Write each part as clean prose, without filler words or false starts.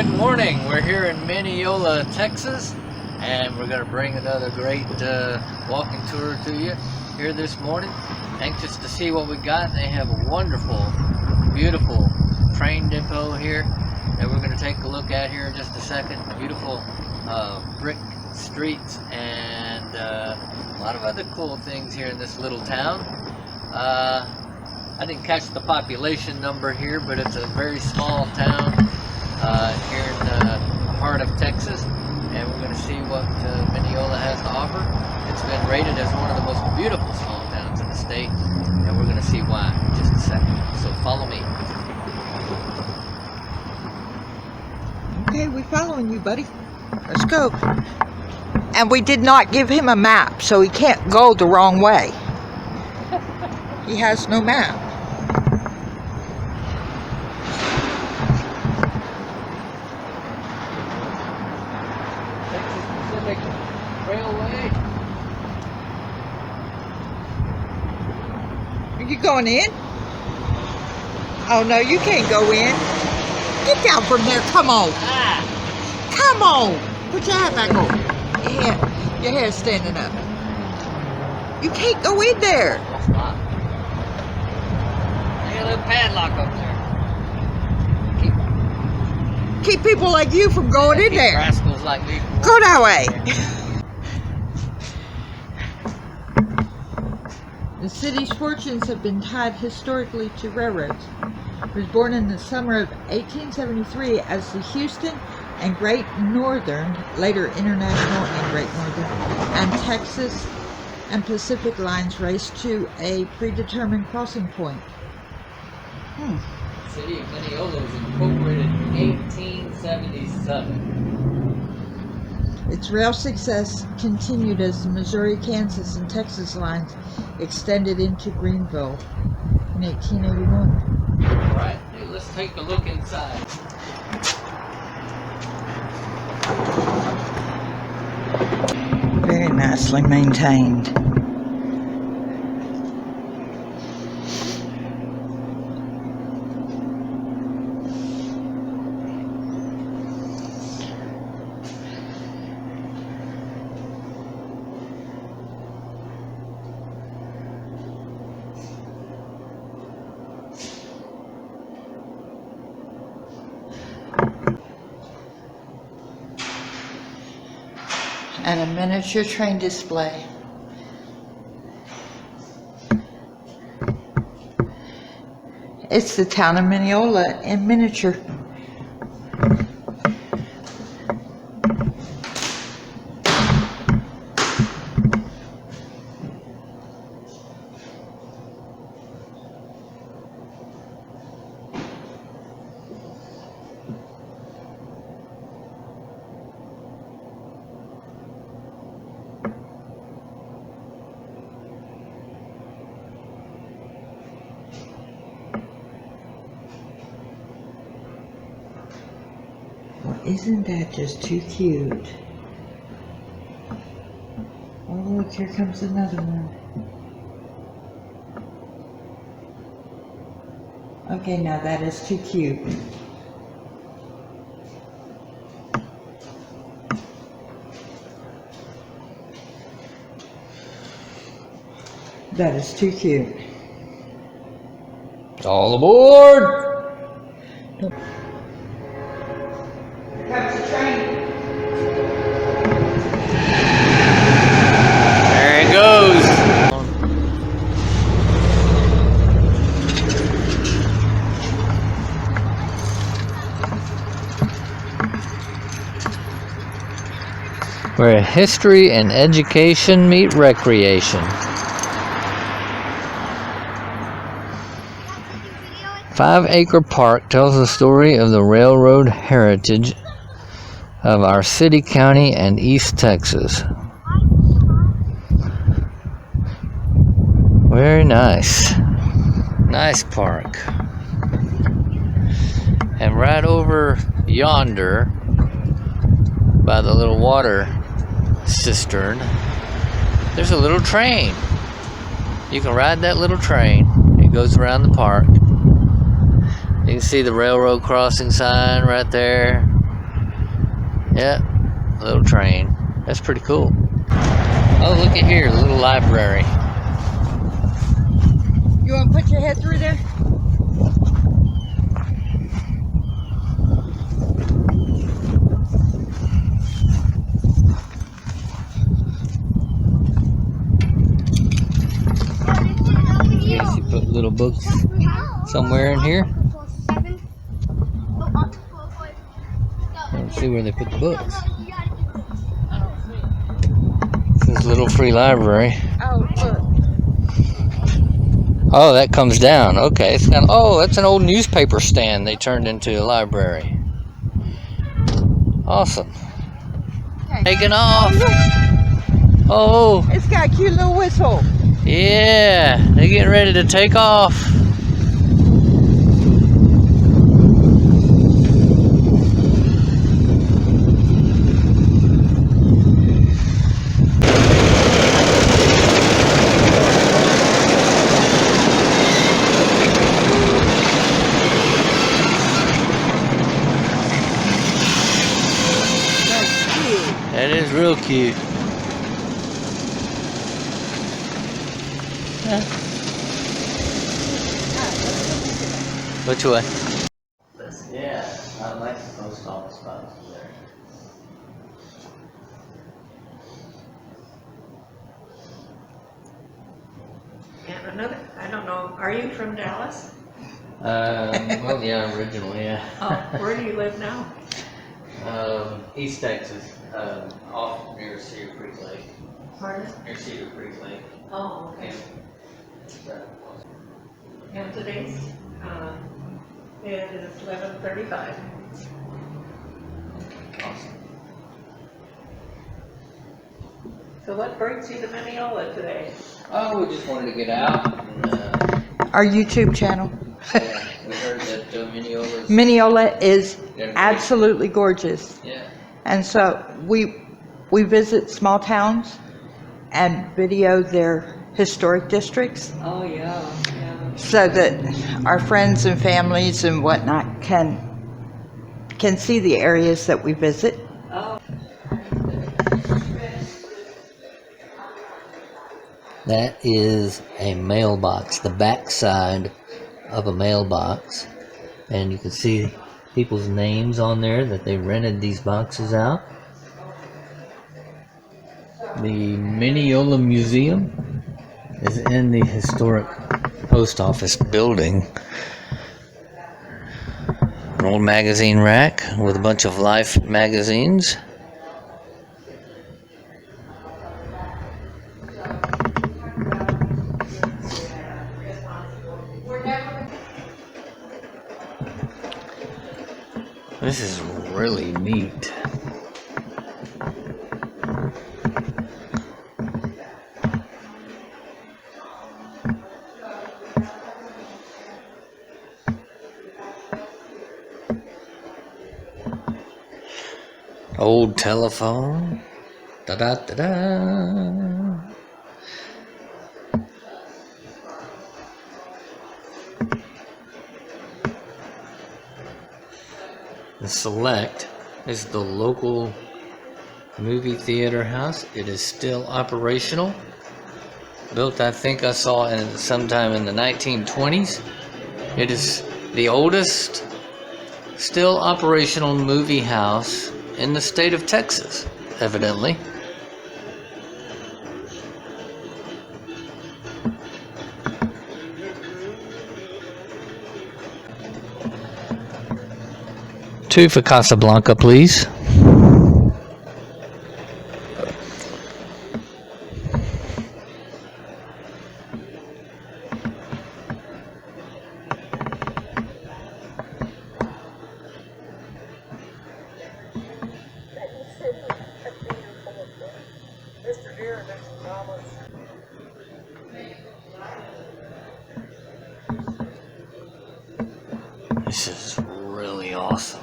good morning. We're here in Mineola, Texas, and we're going to bring another great walking tour to you here this morning. Anxious to see what we got. They have a wonderful, beautiful train depot here that we're going to take a look at here in just a second. Beautiful brick streets and a lot of other cool things here in this little town. I didn't catch the population number here, but it's a very small town here in the heart of Texas, and we're going to see what Mineola has to offer. It's been rated as one of the most beautiful small towns in the state, and we're going to see why in just a second. So follow me. Okay, we're following you, buddy. Let's go. And we did not give him a map, so he can't go the wrong way. He has no map. Railway. Are you going in? Oh no, you can't go in. Get down from there. Come on. Come on. Put your hat back on. Your hair's standing up. You can't go in there. It's locked. I got a little padlock up there. Keep people like you from going in there. Rascals like me. Go that way. The city's fortunes have been tied historically to railroads. It was born in the summer of 1873 as the Houston and Great Northern, later International and Great Northern, and Texas and Pacific lines raced to a predetermined crossing point. The city of Mineola was incorporated in 1877. Its rail success continued as the Missouri, Kansas, and Texas lines extended into Greenville in 1881. Alright, let's take a look inside. Very nicely maintained. And a miniature train display. It's the town of Mineola in miniature. Isn't that just too cute? Oh look, here comes another one. Okay, now that is too cute. That is too cute. All aboard! Comes the train. There it goes. Where history and education meet recreation. 5-acre park tells the story of the railroad heritage of our city, county, and East Texas. Very nice. Nice park. And right over yonder, by the little water cistern, there's a little train. You can ride that little train. It goes around the park. You can see the railroad crossing sign right there. Yeah, little train. That's pretty cool. Oh, look at here, a little library. You want to put your head through there? Yes, you put little books somewhere in here. Let's see where they put the books. This is little free library. Oh, look. Oh, that comes down. Okay, it's kind of. Oh, that's an old newspaper stand they turned into a library. Awesome. Okay. Taking off. Oh, It's got a cute little whistle. yeah, they're getting ready to take off. That is real cute. Yeah. Which way? Yeah, I like the post office box there. And another, I don't know, are you from Dallas? Well, yeah, originally, yeah. Oh, where do you live now? East Texas, off near Cedar Creek Lake. Pardon? Near Cedar Creek Lake. Oh, okay. And today's, it is 11:35. Awesome. So what brings you to Mineola today? Oh, we just wanted to get out. And, Our YouTube channel. yeah, we heard that Mineola's. Mineola is Yeah. absolutely gorgeous. Yeah. And so we visit small towns and video their historic districts Oh, yeah. so that our friends and families and whatnot can see the areas that we visit. Oh. That is a mailbox, the back side of a mailbox. And you can see people's names on there that they rented these boxes out. The Mineola Museum is in the historic post office building. An old magazine rack with a bunch of Life magazines. This is really neat. Old telephone. Da-da-da-da. The Select is the local movie theater house. It is still operational. Built, I think I saw sometime in the 1920s. It is the oldest still operational movie house in the state of Texas, evidently. Two for Casablanca, please. This is really awesome.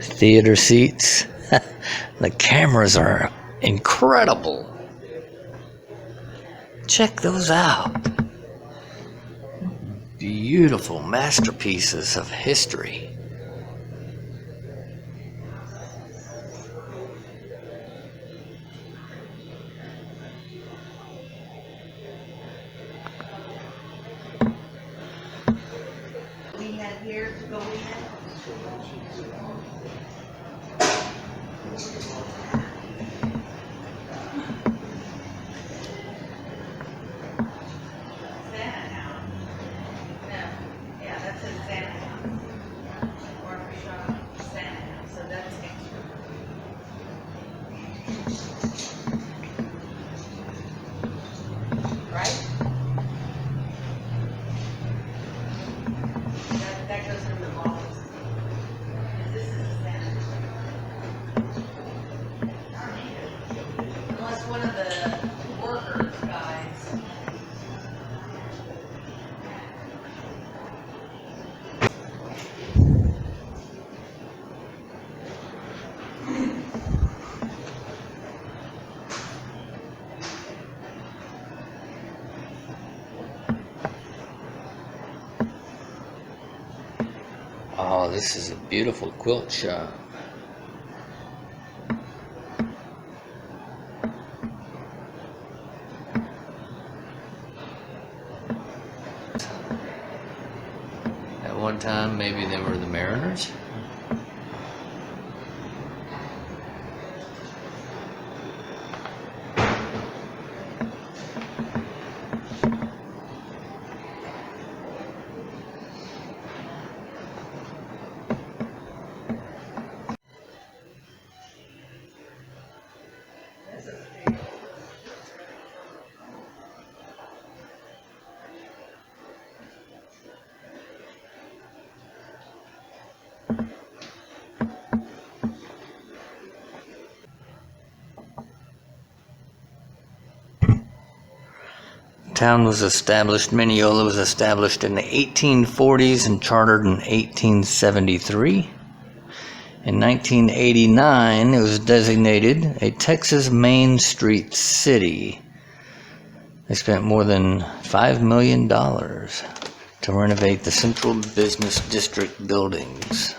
Theater seats. The cameras are Incredible. Check those out. Beautiful masterpieces of history. We had here to go in. Santa House. No, yeah, that says Santa House. Barbershop, Santa House, so that's extra. Right? That goes in the office. This is the Santa. Unless one of the workers guys. Oh, this is a beautiful quilt shop. At one time, maybe they were the Mariners. Town was established, Mineola was established in the 1840s and chartered in 1873. In 1989, it was designated a Texas Main Street city. They spent more than $5 million to renovate the Central Business District buildings.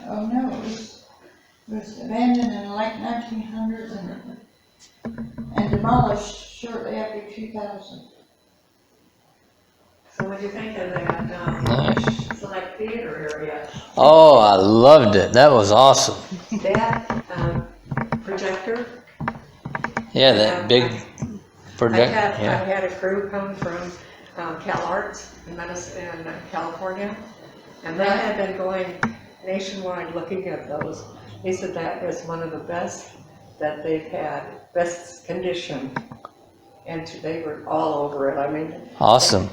Oh no, it was abandoned in the late 1900s and demolished shortly after 2000. So what do you think of that, Nice. select theater area? Oh, I loved it. That was awesome. That, projector. Yeah, that big project. I Yeah. had a crew come from, Cal Arts in Medicine, in California, and they had been going nationwide looking at those. He said that was one of the best that they've had, best condition. And they were all over it, I mean. Awesome.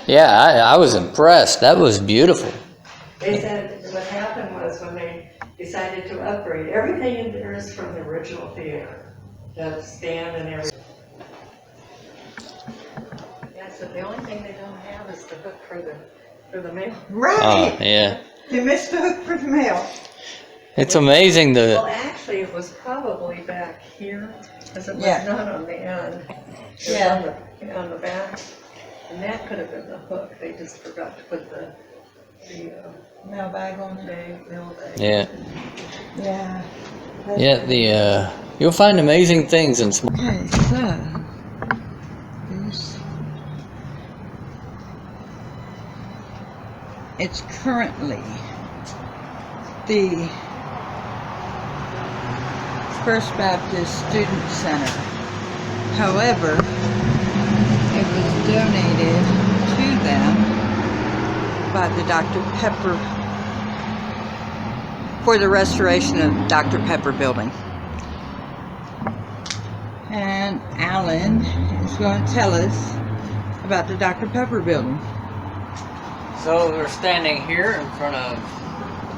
Yeah, I was impressed. That was beautiful. They said what happened was when they decided to upgrade, everything in there is from the original theater. The stand and everything. Yeah, so the only thing they don't have is the hook for the mail. Right! Oh, yeah. You missed the hook for the mail. It's amazing Well, the. actually, it was probably back here, because it was Yeah. not on the end. It was Yeah. on the back, and that could have been the hook. They just forgot to put the Mail bag on it. mail bag. Yeah, Yeah. yeah. You'll find amazing things in small. Okay, so this it's currently the First Baptist Student Center. However, it was donated to them by the Dr. Pepper for the restoration of Dr. Pepper building. And Alan is going to tell us about the Dr. Pepper building. So we're standing here in front of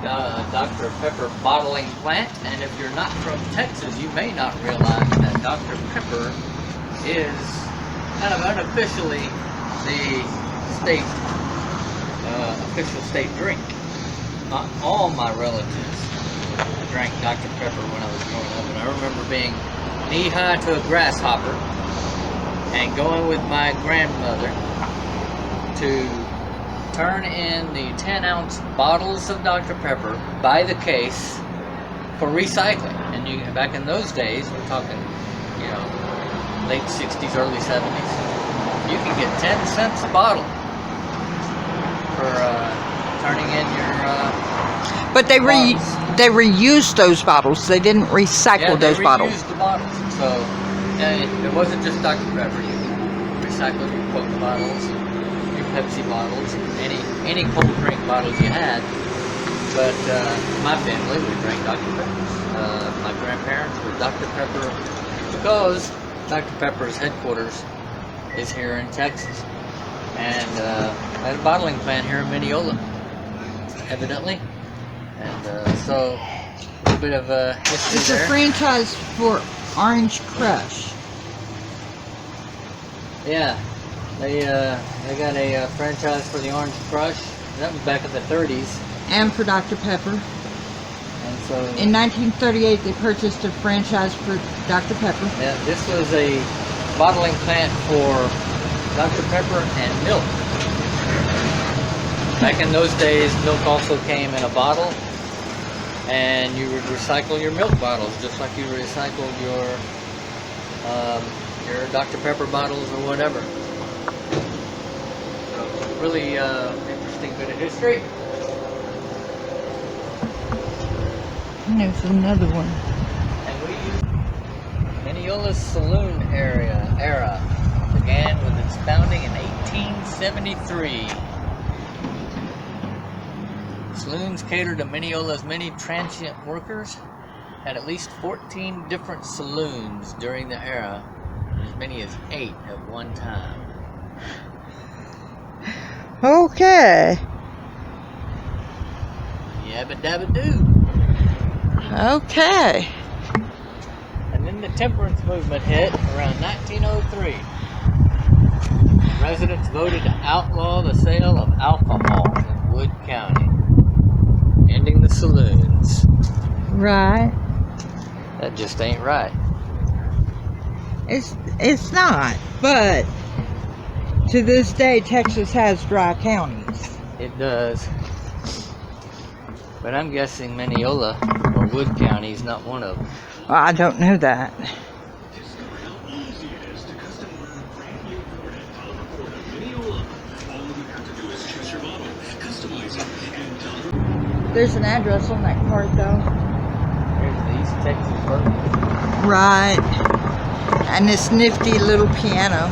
Dr. Pepper bottling plant, and if you're not from Texas, you may not realize that Dr. Pepper is kind of unofficially the state, official state drink. Not all my relatives drank Dr. Pepper when I was growing up, and I remember being knee-high to a grasshopper and going with my grandmother to turn in the 10-ounce bottles of Dr. Pepper by the case for recycling. And back in those days, we're talking, late 60s, early 70s, you could get 10 cents a bottle for turning in your But they bottles. they reused those bottles. They didn't recycle those bottles. The bottles. So it wasn't just Dr. Pepper. You could recycle your Coke bottles, your Pepsi bottles, any cold drink bottles you had. But my family, we drank Dr. Pepper. My grandparents were Dr. Pepper because Dr. Pepper's headquarters is here in Texas. And I had a bottling plant here in Mineola, evidently. And so a little bit of history It's there. a franchise for Orange Crush. Yeah, they got a franchise for the Orange Crush. That was back in the 30s. And for Dr. Pepper. And so In 1938, they purchased a franchise for Dr. Pepper. yeah, this was a bottling plant for Dr. Pepper and milk. Back in those days, milk also came in a bottle, and you would recycle your milk bottles just like you recycled your Dr. Pepper bottles or whatever. So, really interesting bit of history. And there's another one. And we used Mineola's saloon era began with its founding in 1873. Saloons catered to Mineola's many transient workers, had at least 14 different saloons during the era, as many as 8 at one time. Okay. Yabba dabba doo. Okay. And then the temperance movement hit around 1903. Residents voted to outlaw the sale of alcohol in Wood County, ending the saloons. Right. That just ain't right. It's not, but to this day, Texas has dry counties. It does. But I'm guessing Mineola or Wood County is not one of them. Well, I don't know that. There's an address on that card, though. Here's the East Texas Bourbon. Right. And this nifty little piano.